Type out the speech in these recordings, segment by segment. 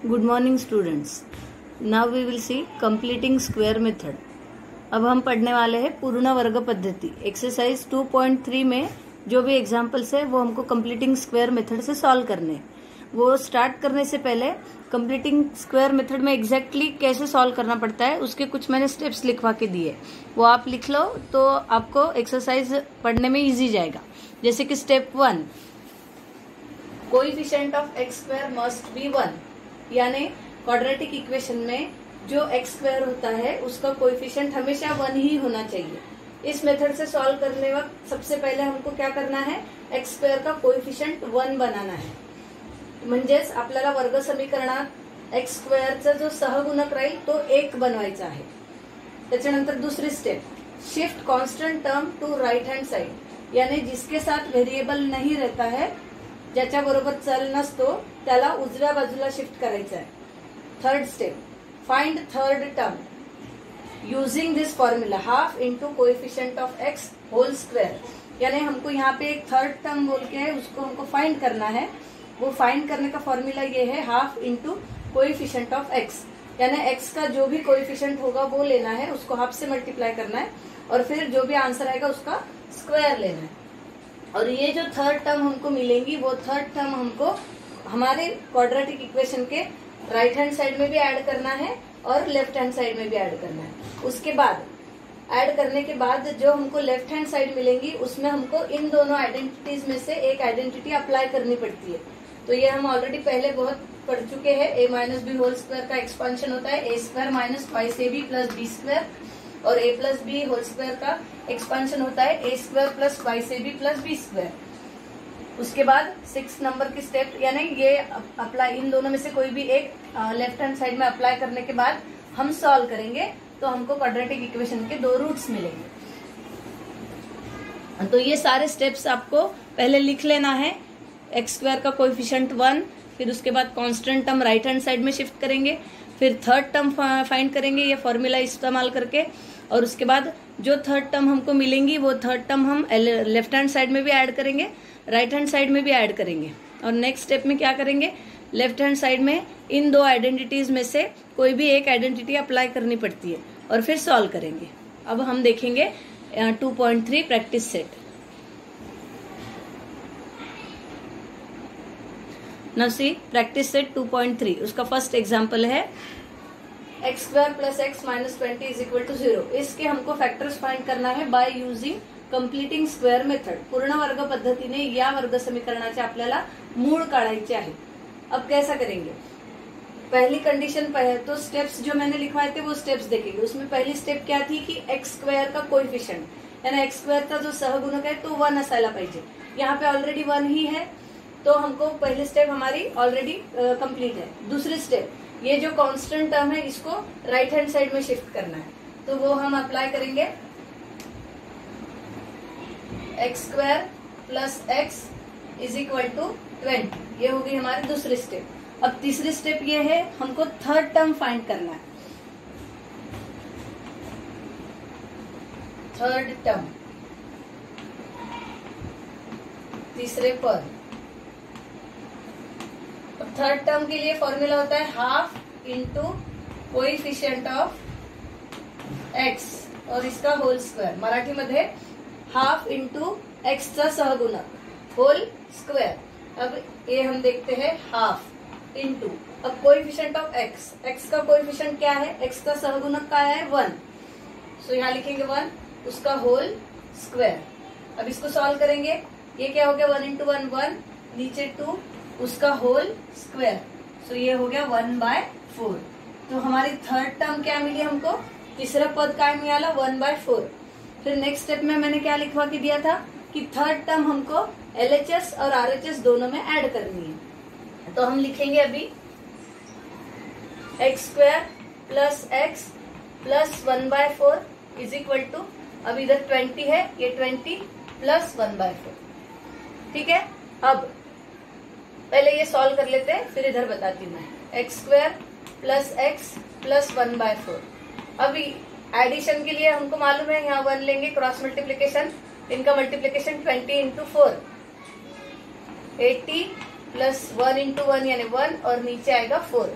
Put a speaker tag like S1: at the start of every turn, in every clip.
S1: Good morning students. Now we will see completing square method. अब हम पढ़ने वाले हैं पूर्ण वर्ग पद्धति। एक्सरसाइज 2.3 में जो भी एग्जाम्पल्स है वो हमको कंप्लीटिंग स्क्वायर मेथड से सॉल्व करने। वो स्टार्ट करने से पहले कंप्लीटिंग स्क्वायर मेथड में एग्जैक्टली कैसे सॉल्व करना पड़ता है उसके कुछ मैंने स्टेप्स लिखवा के दिए, वो आप लिख लो तो आपको एक्सरसाइज पढ़ने में इजी जाएगा। जैसे कि step 1, coefficient of x square must be 1, यानी क्वाड्रेटिक इक्वेशन में जो एक्स स्क्वायर होता है उसका कोएफिशिएंट हमेशा 1 ही होना चाहिए। इस मेथड से सॉल्व करने वक्त सबसे पहले हमको क्या करना है, एक्स स्क्वायर का कोएफिशिएंट 1 बनाना है। म्हणजेच आपल्याला वर्ग समीकरणात एक्स स्क्वेअरचा जो सहगुणक राहील तो 1 बनवायचा आहे। त्याच्यानंतर दुसरी step, shift constant term to right hand side, यानी जिसके साथ व्हेरिएबल नहीं रहता है, ज्याच्या बरोबर चल नसतो त्याला उजव्या बाजूला शिफ्ट करायचं आहे। Third step, find third term using this formula half into coefficient of x whole square, यानी हमको यहाँ पे एक थर्ड टर्म बोल के है उसको हमको फाइंड करना है। वो फाइंड करने का फॉर्मूला ये है half into coefficient of x, यानी एक्स का जो भी कोएफिशिएंट होगा वो लेना है, उसको हाफ से मल्टीप्लाई करना है और फिर जो भी आंसर आएगा उसका स्क्वायर लेना है। और ये जो थर्ड टर्म हमको मिलेंगी वो थर्ड टर्म हमको हमारे क्वाड्रेटिक इक्वेशन के राइट हैंड साइड में भी ऐड करना है और लेफ्ट हैंड साइड में भी ऐड करना है। उसके बाद ऐड करने के बाद जो हमको लेफ्ट हैंड साइड मिलेंगी उसमें हमको इन दोनों आइडेंटिटीज में से एक आइडेंटिटी अप्लाई करनी पड़ती है। तो ये हम ऑलरेडी पहले बहुत पढ़ चुके हैं। A minus B whole square का एक्सपांशन होता है A square minus twice A B plus B square, और A plus B whole square का एक्सपांशन होता है A square plus twice A B plus B square. उसके बाद 6 नंबर की स्टेप, यानी ये अप्लाई इन दोनों में से कोई भी एक लेफ्ट हैंड साइड में अप्लाई करने के बाद हम सॉल्व करेंगे तो हमको क्वाड्रेटिक इक्वेशन के 2 रूट्स मिलेंगे। तो ये सारे स्टेप्स आपको पहले लिख लेना है। एक्स स्क्वायर का कोएफिशिएंट 1, फिर उसके बाद constant term right hand side में शिफ्ट करेंगे, फिर थर्ड टर्म फाइंड करेंगे ये फॉर्मूला इस्तेमाल करके, और उसके बाद जो थर्ड टर्म हमको मिलेंगी वो थर्ड टर्म हम लेफ्ट हैंड साइड में भी ऐड करेंगे, राइट हैंड साइड में भी ऐड करेंगे। और नेक्स्ट स्टेप में क्या करेंगे, लेफ्ट हैंड साइड में इन 2 आइडेंटिटीज में से कोई भी एक आइडेंटिटी अप्लाई करनी पड़ती है और फिर सॉल्व करेंगे। अब हम देखेंगे 2.3 practice set. Now see practice set 2.3, उसका फर्स्ट एग्जांपल है x square plus x minus 20 is equal to 0। इसके हमको फैक्टर्स फाइंड करना है by using completing square method. पूर्ण वर्ग पद्धतीने या वर्ग समीकरणाचे आपल्याला मूळ काढायचे आहे। अब कैसा करेंगे, पहली कंडीशन तो स्टेप्स जो मैंने लिखवाए थे वो स्टेप्स देखेंगे। उसमें पहली स्टेप क्या थी कि एक्स स्क्वायर का कोएफिशिएंट, यानी एक्स स्क्वायर का जो सहगुणक है तो 1 असायला पाहिजे। यहाँ पे ऑलरेडी 1 ही है तो हमको पहली स्टेप हमारी ऑलरेडी कंप्लीट है। दूसरी स्टेप, ये जो कांस्टेंट टर्म है इसको राइट हैंड साइड में शिफ्ट करना है, तो वो हम अप्लाई करेंगे x square plus x is equal to 20, ये होगी हमारी दूसरी स्टेप। अब तीसरी स्टेप ये है हमको थर्ड टर्म फाइंड करना है, थर्ड टर्म, तीसरे पद। थर्ड टर्म के लिए फॉर्मूला होता है half into coefficient of x और इसका होल स्क्वायर, मराठी मध्ये हाफ इंटू एक्स चा सहगुणक होल स्क्वायर। अब ये हम देखते हैं हाफ इंटू, अब कोएफिशिएंट ऑफ एक्स, एक्स का कोएफिशिएंट क्या है, एक्स का सहगुणक क्या है 1, सो यहाँ लिखेंगे 1, उसका होल स्क्वायर। अब इसको सॉल्व करेंगे, ये क्या हो गया 1 इंटू 1 1, नीचे 2, उसका होल स्क्वायर, सो ये हो गया 1/4। तो हमारी थर्ड टर्म क्या मिली हमको, तीसरा पद क्या मिला 1/4। फिर नेक्स्ट स्टेप में मैंने क्या लिखवा के दिया था कि थर्ड टर्म हमको LHS और RHS दोनों में ऐड करनी है। तो हम लिखेंगे अभी x square plus x plus 1/4 is equal to, अब इधर 20 है, ये 20 प्लस 1/4, ठीक है। अब पहले ये सॉल्व कर लेते हैं फिर इधर बताती हूँ मैं। X square plus x plus 1/4। अभी एडिशन के लिए हमको मालूम है यहाँ 1 लेंगे, क्रॉस मल्टीप्लीकेशन, इनका मल्टीप्लीकेशन 20 इंटू 4, 80 प्लस 1 इंटू 1 यानी 1 और नीचे आएगा 4।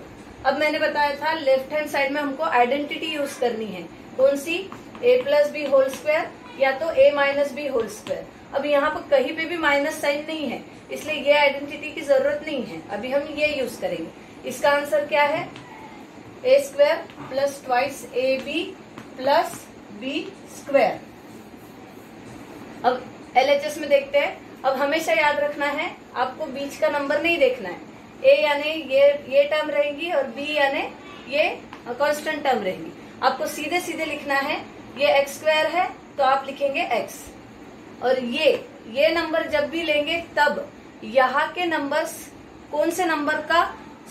S1: अब मैंने बताया था लेफ्ट हैंड साइड में हमको आइडेंटिटी यूज करनी है, कौन सी, a plus B whole square या तो a minus B whole square. अब यहाँ पर कहीं पे भी माइनस साइन नहीं है, इसलिए ये आइडेंटिटी की जरूरत नहीं है, अभी हम ये यूज करेंगे। इसका आंसर क्या है, a square plus twice A B plus B square. अब LHS में देखते हैं। अब हमेशा याद रखना है, आपको बीच का नंबर नहीं देखना है, a यानी ये टर्म रहेंगी और b यानी ये कांस्टेंट टर्म रहेंगी। आपको सीधे सीधे लिखना है, ये x स्क्वायर है तो आप लिखेंगे x, और ये नंबर जब भी लेंगे तब यहाँ के नंबर्स कौन से नंबर का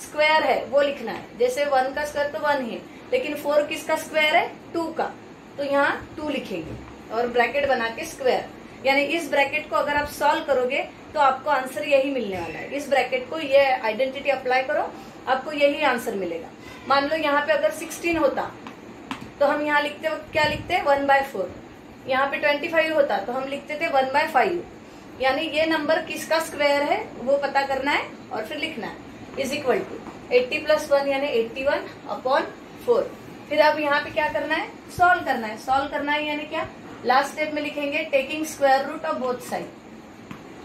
S1: स्क्वायर है वो लिखना है। जैसे 1 का स्क्वायर तो 1 ही है, लेकिन 4 किसका स्क्वायर है, 2 का, तो यहाँ 2 लिखेंगे और ब्रैकेट बना के स्क्वायर, यानी इस ब्रैकेट को अगर आप सॉल्व करोगे तो आपको आंसर यही मिलने वाला है। इस ब्रैकेट को ये आइडेंटिटी अप्लाई करो, आपको यही आंसर मिलेगा। मान लो यहाँ पे अगर 16 होता तो हम यहाँ लिखते वक्त क्या लिखते, 1/4। यहाँ पे 25 होता तो हम लिखते थे 1/5। यानी ये नंबर किसका स्क्वायर है वो पता करना है और फिर लिखना है, इज इक्वल टू 80 + 1 यानी 81/4। फिर अब यहाँ पे क्या करना है, सॉल्व करना है। सॉल्व करना है यानी क्या, लास्ट स्टेप में लिखेंगे taking square root of both side,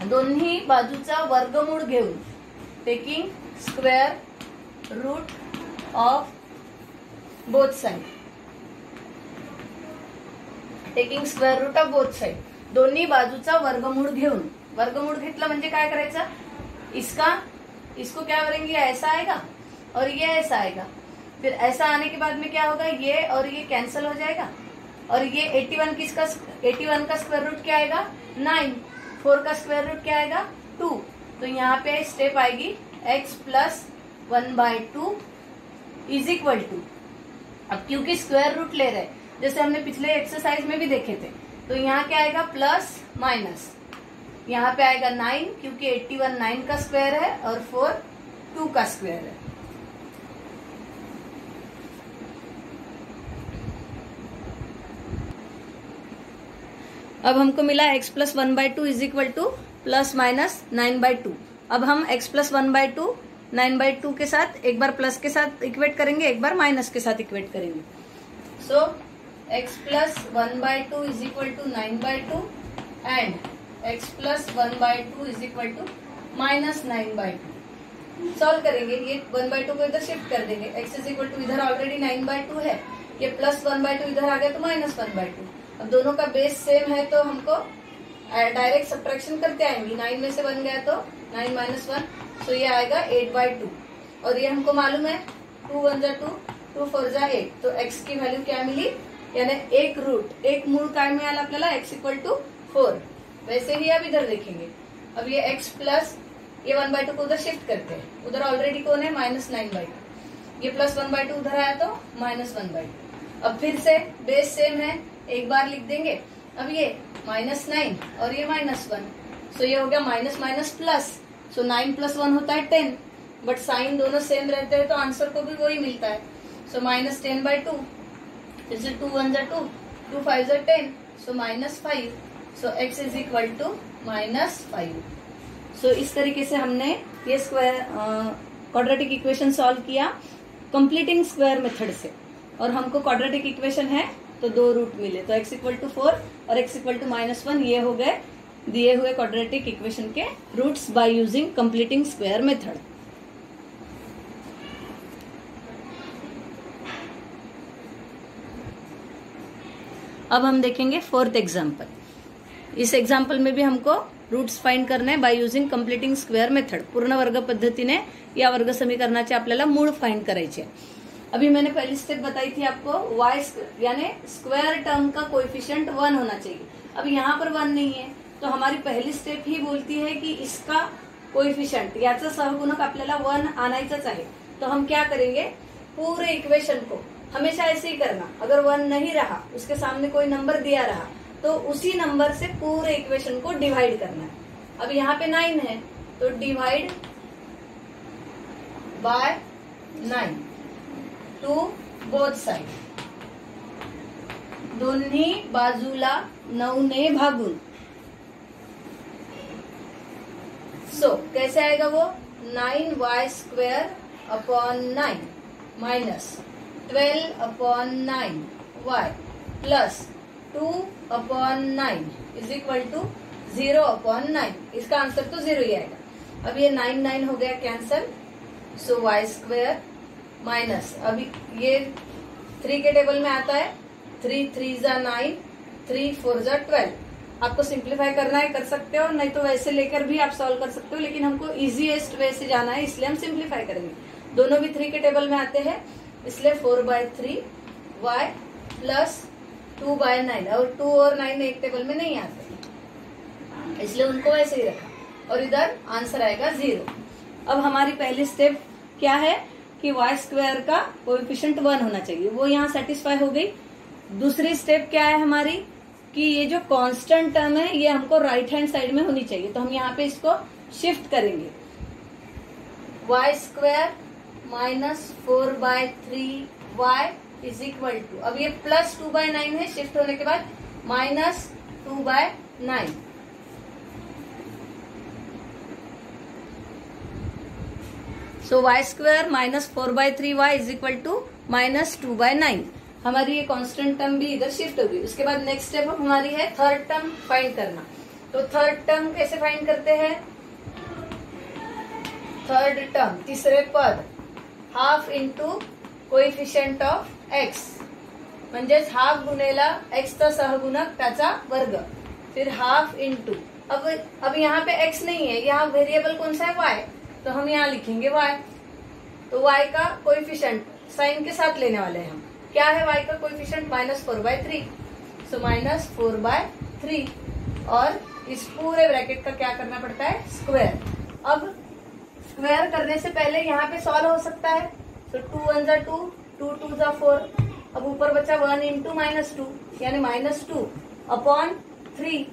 S1: दोन्ही बाजूचा वर्गमूळ घेऊन, taking square root of both side, taking square root of both side, दोन्ही बाजूचा वर्गमूळ घेऊन। वर्गमूळ घेतला म्हणजे काय करायचं, इसको क्या करेंगे, ऐसा आएगा और ये ऐसा आएगा। फिर ऐसा आने के बाद में क्या होगा, ये और ये कैंसिल हो जाएगा, और ये 81 का स्क्वायर रूट क्या आएगा, 9। 4 का स्क्वायर रूट क्या आएगा, 2। तो यहाँ पे स्टेप आएगी x + 1/2 इज इक्वल टू, अब क्योंकि स्क्वायर रूट ले रहे जैसे हमने पिछले एक्सरसाइज में भी देखे थे, तो यहाँ क्या आएगा, प्लस माइनस, यहाँ पे आएगा 9 क्योंकि 81 9 का स्क्वायर है और 4 2 का स्क्वायर है। अब हमको मिला x + 1/2 is equal two plus minus 9/2। अब हम x + 1/2 9/2 के साथ एक बार प्लस के साथ इक्वेट करेंगे, एक बार माइनस के साथ इक्वेट करेंगे। So x + 1/2 is equal to 9/2 and x + 1/2 is equal to -9/2। Solve करेंगे, ये 1/2 को इधर शिफ्ट कर देंगे, x इज इक्वल टू इधर ऑलरेडी 9/2 है, ये प्लस 1/2 इधर आ गया तो -1/2। अब दोनों का बेस सेम है तो हमको डायरेक्ट सब्ट्रैक्शन करते आएंगे, 9 में से 1 गया तो 9 - 1, तो ये आएगा 8/2। और ये हमको मालूम है 2 × 1 = 2, 2 × 4 = 8, तो x की वैल्यू क्या मिली, यानी एक मूळ काय मिळालं आपल्याला, x = 4। वैसे ही अब इधर देखेंगे, अब ये x प्लस ये 1/2 को उधर शिफ्ट करते हैं, उधर ऑलरेडी कौन है, -9/2, ये प्लस 1/2 उधर आया तो -1/2। अब फिर से बेस सेम है, एक बार लिख देंगे। अब ये -9 और ये -1, सो ये हो गया माइनस माइनस प्लस, सो 9 + 1 होता है 10, बट साइन दोनों सेम रहते हैं तो आंसर को भी वही मिलता है। सो -10/2, जैसे 2 × 1 = 2, 2 × 5 = 10, so -5। So x is equal to -5। सो इस तरीके से हमने ये स्क्वायर क्वाड्रेटिक इक्वेशन सॉल्व किया कंप्लीटिंग स्क्वायर मेथड से, और हमको क्वाड्रेटिक इक्वेशन है तो 2 रूट मिले, तो x = 4 और x = -1 ये हो गए दिए हुए क्वाड्रेटिक इक्वेशन के roots by using completing square method. अब हम देखेंगे 4th एग्जाम्पल। इस एग्जाम्पल में भी हमको रूट्स फाइंड करने हैं bye using completing square method. पूर्ण वर्ग पद्धतीने या वर्ग समीकरणाचे आपल्याला मूळ फाइंड करायचे। अभी मैंने पहली स्टेप बताई थी आपको, y यानी स्क्वायर टर्म का कोएफिशिएंट 1 होना चाहिए। अब यहाँ पर 1 नहीं है तो हमारी पहली स्टेप ही बोलती है कि इसका कोएफिशिएंट याचा सहगुणक आपल्याला 1 आणायचाच आहे। तो हम क्या करेंगे, पूरे इक्वेशन को हमेशा ऐसे ही करना, अगर 1 नहीं रहा उसके सामने कोई नंबर दिया रहा तो उसी नंबर से पूरे इक्वेशन को डिवाइड करना है। अब यहाँ पे 9 है तो divide by 9 to both side, दोन्ही बाजूला 9 ने भागून। सो कैसे आएगा वो, 9y² / 9 minus 12/9 y plus 2/9 is equal to 0/9। इसका आंसर तो 0 ही आएगा। अब ये 9 हो गया कैंसल, सो वाई स्क्वायर माइनस, अभी ये 3 के टेबल में आता है, 3 3 जा 9, 3 4 जा 12। आपको सिंप्लीफाई करना है कर सकते हो, नहीं तो वैसे लेकर भी आप सॉल्व कर सकते हो, लेकिन हमको इजीएस्ट वे से जाना है इसलिए हम सिंप्लीफाई करेंगे। दोनों भी 3 के टेबल में आते हैं, इसलिए 4/3 y प्लस 2/9, और 2 और 9 एक टेबल में नहीं आते इसलिए उनको वैसे ही रखा, और इधर आंसर आएगा 0। अब हमारी पहली स्टेप क्या है कि y स्क्वायर का कोएफिशिएंट 1 होना चाहिए, वो यहाँ सेटिस्फाई हो गई। दूसरी स्टेप क्या है हमारी कि ये जो कांस्टेंट टर्म है ये हमको राइट हैंड साइड में होनी चाहिए, तो हम यहाँ पे इसको शिफ्ट करेंगे। y square minus 4/3y is equal to, अब ये प्लस 2/9 है, शिफ्ट होने के बाद minus 2/9। So y square minus 4/3y is equal to minus 2/9। हमारी ये कांस्टेंट टर्म भी इधर शिफ्ट होगी। उसके बाद नेक्स्ट स्टेप हमारी है थर्ड टर्म फाइंड करना। तो थर्ड टर्म कैसे फाइंड करते हैं? थर्ड टर्म तीसरे पद half into coefficient of x, म्हणजेच हाफ गुणेला एक्सचा सहगुणक त्याचा वर्ग, फिर हाफ इंटू, अब यहाँ पे एक्स नहीं है, यहाँ वेरिएबल कौन सा है? वाई, तो हम यहाँ लिखेंगे वाई। तो वाई का कोएफिशिएंट साइन के साथ लेने वाले हैं हम। क्या है वाई का कोएफिशिएंट? माइनस 4/3, सो माइनस 4/3, और इस पूरे ब्रैकेट का क्या करना पड़ता है? स्क्वायर। अब स्क्वायर करने से पहले यहाँ पे सॉल्व हो सकता है, तो 2 1 जा 2, 2 2 जा 4, अब ऊपर बचा 1 इंटू -2 यानी -2/3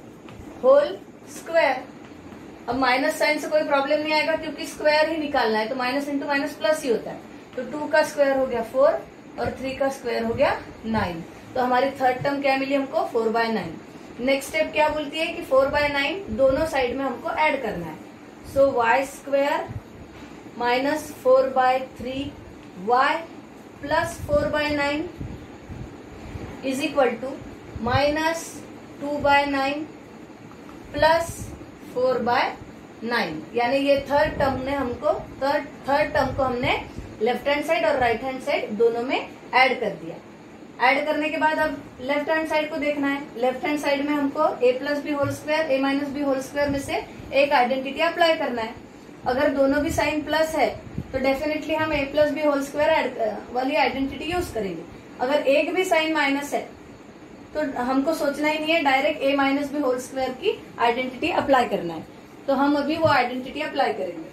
S1: होल स्क्वायर। अब माइनस साइन से कोई प्रॉब्लम नहीं आएगा क्योंकि स्क्वायर ही निकालना है, तो माइनस इंटू माइनस प्लस ही होता है। तो 2 का स्क्वायर हो गया 4 और 3 का स्क्वायर हो गया 9। तो हमारी थर्ड टर्म क्या मिली हमको? 4/9। नेक्स्ट स्टेप क्या बोलती है कि 4/9 दोनों साइड में हमको ऐड करना है। So Y square minus 4/3y plus 4/9 is equal to minus 2/9 plus 4/9, यानी ये थर्ड टर्म ने हमको थर्ड टर्म को हमने लेफ्ट हैंड साइड और राइट हैंड साइड दोनों में ऐड कर दिया। ऐड करने के बाद अब लेफ्ट हैंड साइड को देखना है। लेफ्ट हैंड साइड में हमको a plus B whole square, a minus B whole square में से एक आइडेंटिटी अप्लाई करना है। अगर दोनों भी साइन प्लस है तो डेफिनेटली हम a plus B whole square वाली आइडेंटिटी यूज करेंगे। अगर एक भी साइन माइनस है तो हमको सोचना ही नहीं है, direct a minus B whole square की आइडेंटिटी अप्लाई करना है। तो हम अभी वो आइडेंटिटी अप्लाई करेंगे।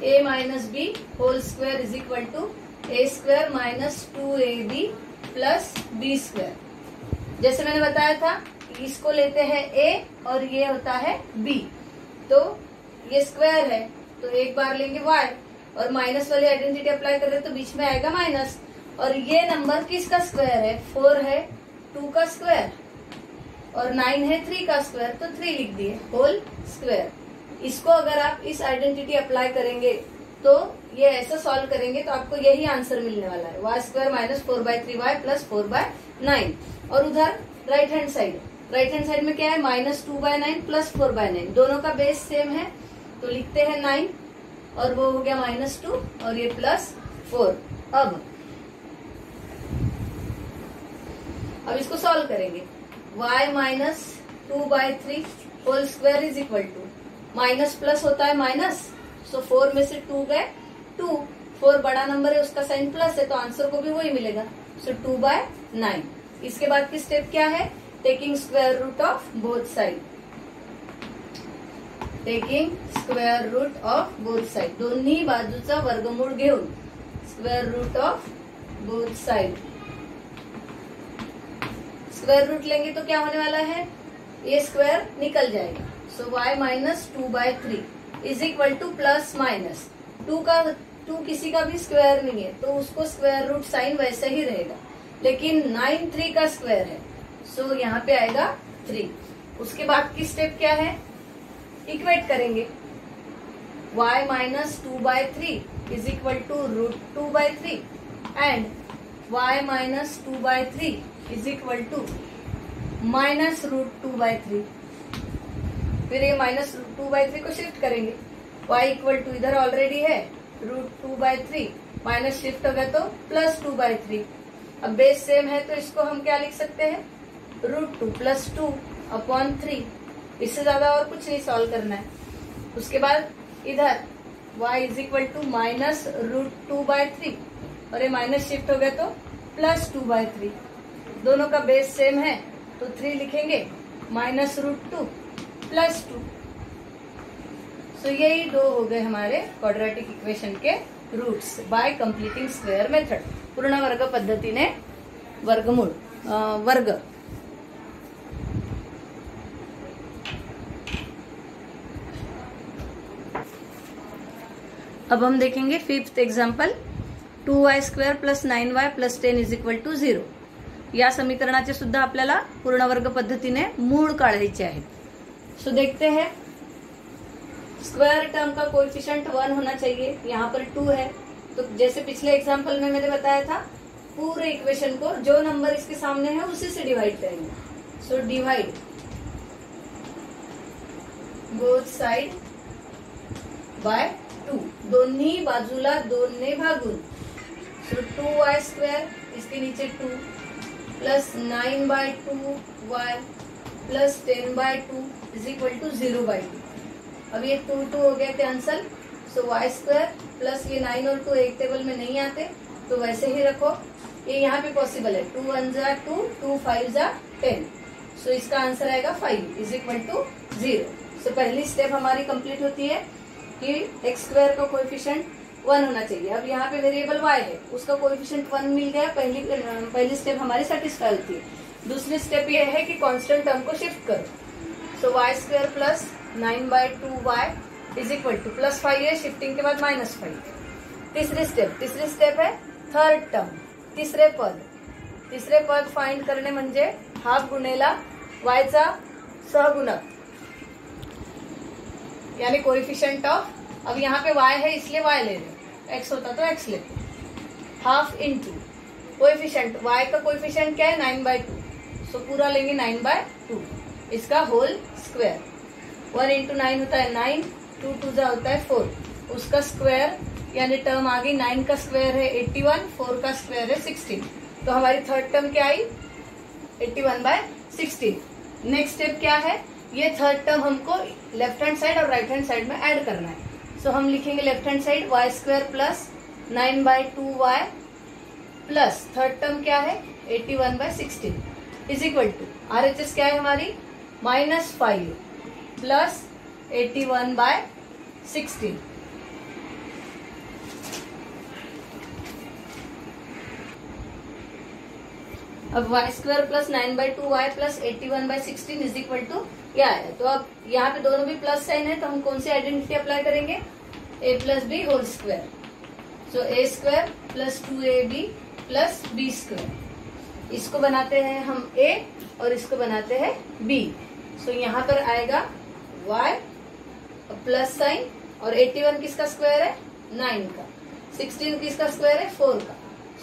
S1: a minus B whole square is equal to a square minus 2ab plus b square. जैसे मैंने बताया था इसको लेते हैं a और ये होता है b, तो ये स्क्वायर है तो एक बार लेंगे y और माइनस वाली आइडेंटिटी अप्लाई कर रहे तो बीच में आएगा माइनस। और ये नंबर किसका स्क्वायर है? 4 है 2 का स्क्वायर और 9 है 3 का स्क्वायर, तो 3 लिख दिए होल स्क्वायर। इसको अगर आप इस आइडेंटिटी अप्लाई करेंगे तो ये ऐसा सॉल्व करेंगे तो आपको यही आंसर मिलने वाला है, Y square minus 4/3y plus 4/9। और उधर राइट हैंड साइड में क्या है? माइनस 2/9 प्लस 4/9, दोनों का बेस सेम है तो लिखते हैं 9 और वो हो गया -2 और ये प्लस 4। अब इसको सॉल्व करेंगे। y minus 2/3 whole square is equal to, minus plus होता है माइनस, सो 4 में से 2 गए 2, 4 बड़ा नंबर है उसका साइन प्लस है तो आंसर को भी वही मिलेगा, सो 2/9। इसके बाद की स्टेप क्या है? Taking square root of both side, taking square root of both side, दोन्ही बाजूचा वर्गमूळ घेऊन square root of both side. Square root लेंगे तो क्या होने वाला है? ये स्क्वायर निकल जाएगा, सो y minus 2/3 is equal two plus minus 2 किसी का भी स्क्वायर नहीं है तो उसको स्क्वायर रूट साइन वैसे ही रहेगा, लेकिन 9 3 का स्क्वायर है सो यहाँ पे आएगा 3। उसके बाद की स्टेप क्या है? इक्वेट करेंगे। y minus 2/3 is equal to √2/3 and y minus 2/3 is equal to minus √2/3। फिर ये माइनस √2/3 को शिफ्ट करेंगे, y इक्वल टू इधर ऑलरेडी है √2/3, माइनस शिफ्ट हो गया तो प्लस 2/3। अब बेस सेम है तो इसको हम क्या लिख सकते हैं, √2 प्लस 2/3। इससे ज्यादा और कुछ नहीं सॉल्व करना है। उसके बाद इधर y is equal to minus √2/3 और ये माइनस शिफ्ट हो गया तो प्लस 2/3। दोनों का बेस सेम है तो 3 लिखेंगे, माइनस √2 प्लस 2। सो यही दो हो गए हमारे क्वाड्रेटिक इक्वेशन के roots by completing square method, पूर्ण वर्ग पद्धतीने वर्गमूळ वर्ग। अब हम देखेंगे fifth example, 2y² plus 9y plus 10 is equal to 0। या समीकरणाचे सुद्धा आपल्याला पूर्ण वर्ग पद्धतीने मूळ काढायचे आहेत। सो देखते हैं, स्क्वायर टर्म का कोएफिशिएंट 1 होना चाहिए, यहाँ पर 2 है तो जैसे पिछले एग्जाम्पल में मैंने बताया था, पूरे इक्वेशन को जो नंबर इसके सामने है उसी से डिवाइड करेंगे। So divide both side by 2, दोन्ही बाजूला 2 ने भागून। सो 2y² इसके नीचे 2 plus 9/2y plus 10/2 is equal to 0/2। अब ये 2 हो गया कैंसल। सो y² प्लस ये 9 और 2 एक टेबल में नहीं आते तो वैसे ही रखो, ये यहाँ पे पॉसिबल है। 2 1 जा 2, 2 5 जा 10। सो इसका आंसर आएगा 5 इज इक्वल टू 0। सो पहली स्टेप हमारी कंप्लीट होती है कि x² का कोएफिशिएंट 1 होना चाहिए। अब यहाँ पे वेरिएबल y है, उसका कोएफिशिएंट 1 मिल गया, पहली स्टेप हमारी सेटिस्फाई होती है। दूसरी स्टेप ये है कि कांस्टेंट टर्म को शिफ्ट करो। सो y² plus 9/2y is equal two plus 5 है, शिफ्टिंग के बाद माइनस 5। तीसरी स्टेप है थर्ड टर्म, तीसरे पद फाइंड करणे म्हणजे हाफ गुणेला y चा सहगुणक यानी कोएफिशिएंट ऑफ, अब यहाँ पे y है इसलिए y ले रहे, x होता तो x लेते, हाफ इंटू कोएफिशिएंट, y का कोएफिशिएंट क्या है 9/2, सो पूरा लेंगे 9/2, इसका होल स्क्वायर। 1 इंटू 9 होता है 9, 2 2 जा होता है 4, उसका स्क्वायर यानी टर्म आ गई। 9 का स्क्वायर है 81, 4 का स्क्वायर है 16, तो हमारी थर्ड टर्म क्या आई 81/16। नेक्स्ट स्टेप क्या है, ये थर्ड टर्म हमको लेफ्ट हैंड साइड और राइट हैंड साइड में ऐड करना है। सो हम लिखेंगे left hand side y² plus 9/2y plus third term क्या है 81/16 इज इक्वल टू RHS क्या है हमारी -5 प्लस 81/16। अब y² plus 9/2y plus 81/16 is equal to क्या है, तो अब यहाँ पे दोनों भी प्लस साइन है तो हम कौन सी आइडेंटिटी अप्लाई करेंगे, a plus B whole square. So a² plus 2ab plus b², इसको बनाते हैं हम a और इसको बनाते हैं b। सो यहाँ पर आएगा y प्लस साइन और 81 किसका स्क्वायर है 9 का, 16 किसका स्क्वायर है 4 का।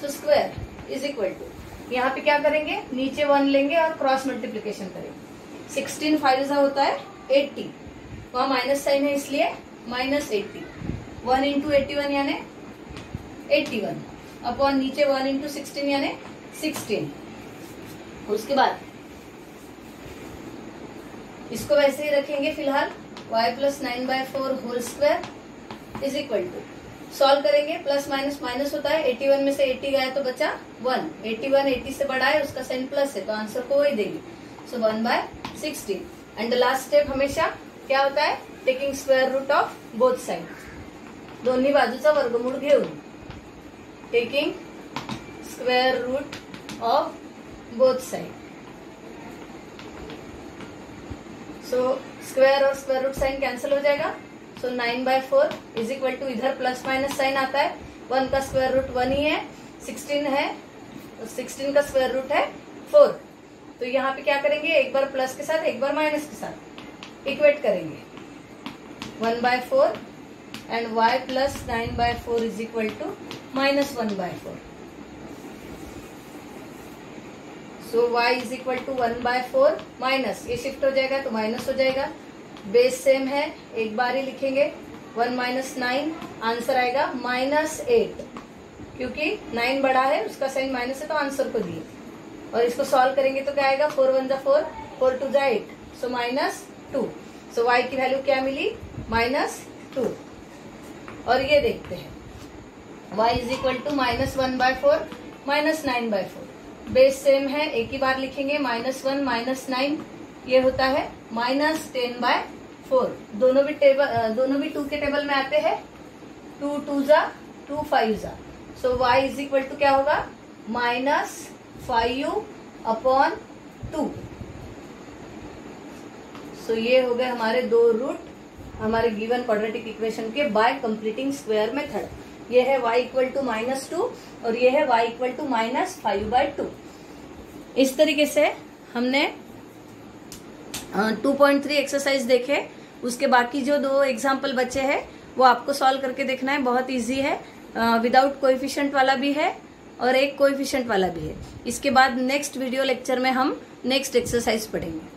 S1: So square is equal to, यहाँ पे क्या करेंगे नीचे 1 लेंगे और क्रॉस मल्टीप्लीकेशन करेंगे। 16 5 होता है 80, वहां माइनस साइन है इसलिए -80। 1 इंटू 81 यानी 81 अपॉन नीचे 1 इंटू 16 यानी 16। उसके बाद इसको वैसे ही रखेंगे फिलहाल, y plus 9/4 whole square is equal to, solve करेंगे प्लस माइनस माइनस होता है, 81 में से 80 गया तो बचा 1, 81 80 से बड़ा है उसका साइन प्लस है तो आंसर को वही देगी। So 1/16 and the last step हमेशा क्या होता है, taking square root of both side, दोन्ही बाजूचा वर्गमूळ घेऊन, taking square root of both side. So square और स्क्वायर रूट साइन कैंसिल हो जाएगा। सो 9/4 इज इक्वल टू, इधर प्लस माइनस साइन आता है, 1 का स्क्वायर रूट 1 ही है, 16 है, 16 का स्क्वायर रूट है 4। तो यहाँ पे क्या करेंगे, एक बार प्लस के साथ एक बार माइनस के साथ इक्वेट करेंगे। 1/4 and y plus 9/4 is equal to -1/4. So y is equal to 1/4 minus, ये शिफ्ट हो जाएगा तो माइनस हो जाएगा. बेस सेम है, एक बार ही लिखेंगे. 1 - 9 आंसर आएगा -8, क्योंकि 9 बड़ा है, उसका साइन माइनस है तो आंसर को दिए. और इसको सॉल्व करेंगे तो क्या आएगा, 4 1 4, 4 2 8, सो -2. सो y की वैल्यू क्या मिली, -2. और ये देखते हैं y is equal to -1/4 -9/4. Base same है, एक ही बार लिखेंगे. -1 - 9 ये होता है -10/4. दोनों भी 2 के टेबल में आते हैं. 2 2 2 5. So y is equal to क्या होगा, -5/2. सो ये हो गए हमारे 2 रूट हमारे गिवन क्वाड्रेटिक इक्वेशन के बाय कंप्लीटिंग स्क्वायर मेथड. ये है y इक्वल टू -2 और ये है y इक्वल टू -5/2. इस तरीके से हमने 2.3 एक्सरसाइज देखे. उसके बाकी जो 2 एग्जाम्पल बचे हैं वो आपको सॉल्व करके देखना है. बहुत इजी है, विदाउट कोएफिशिएंट वाला भी है और एक कोएफिशिएंट वाला भी है. इसके बाद नेक्स्ट वीडियो लेक्चर में हम नेक्स्ट एक्सरसाइज पढ़ेंगे.